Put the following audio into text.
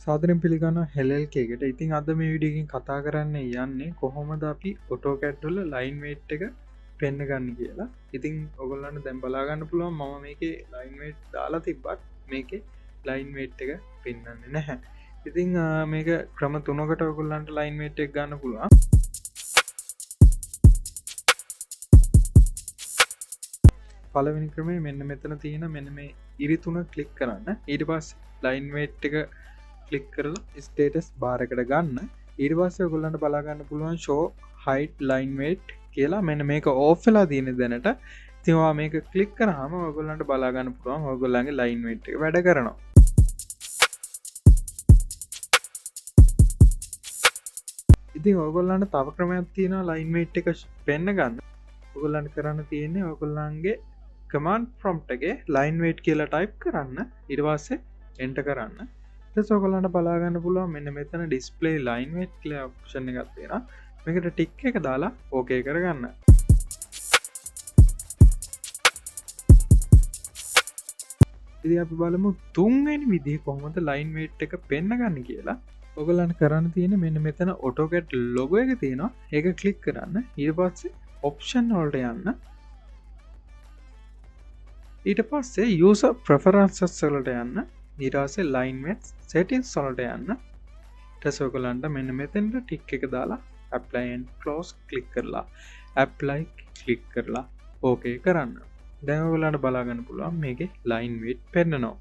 සාදරයෙන් පිළිගන්නවා හෙලල්ක එකට. ඉතින් අද මේ වීඩියෝ එකෙන් කතා කරන්න යන්නේ කොහොමද අපි AutoCAD වල Lineweight එක පෙන්න ගන්න කියලා. ඉතින් ඔයගොල්ලන්ට දැන් බලා ගන්න පුළුවන් මම මේකේ Lineweight දාලා තිබ්බත් මේකේ Lineweight එක පෙන්වන්නේ නැහැ. ඉතින් මේක ක්‍රම තුනකට ඔයගොල්ලන්ට Lineweight එක ගන්න පුළුවන්. පළවෙනි ක්‍රමය මෙන්න මෙතන තියෙන මෙන්න මේ ඉරි තුන ක්ලික් කරන්න. ඊට පස්සේ Lineweight එක ක්ලික් කරලා ස්ටේටස් බාර් එකට ගන්න. ඊට පස්සේ ඔයගොල්ලන්ට බලා ගන්න පුළුවන් show height Lineweight කියලා. මෙන්න මේක ඕෆ් වෙලා තියෙන දැනට. ඉතින් ඔයා මේක ක්ලික් කරාම ඔයගොල්ලන්ට බලා ගන්න පුළුවන් ඔයගොල්ලන්ගේ Lineweight එක වැඩ කරනවා. ඉතින් ඔයගොල්ලන්ට තව ක්‍රමයක් තියෙනවා Lineweight එක පෙන්න ගන්න. ඔයගොල්ලන්ට කරන්න තියෙන්නේ ඔයගොල්ලන්ගේ command prompt එකේ Lineweight කියලා type කරන්න. ඊට පස්සේ enter කරන්න. ඊට ඔයගොල්ලන්ට බලා ගන්න පුළුවන් මෙන්න මෙතන display Lineweight කියලා option එකක් තියෙනවා. මේකට tick එක දාලා okay කරගන්න. ඉතින් අපි බලමු තුන්වෙනි විදිහ කොහොමද Lineweight එක පෙන්න ගන්න කියලා. ඔයගොල්ලන්ට කරන්න තියෙන්නේ මෙන්න මෙතන AutoCAD logo එක තියෙනවා. ඒක click කරන්න. ඊට පස්සේ option වලට යන්න. ඊට පස්සේ user preferences වලට යන්න. ඊට පස්සේ Lineweight settings වලට යන්න. ඊට පස්සේ ඔයගොල්ලන්ට මෙන්න මෙතනට tick එක දාලා apply and close click කරලා apply click කරලා okay කරන්න. දැන් ඔයගොල්ලන්ට බලා ගන්න පුළුවන් මේකේ Lineweight පෙන්නනවා.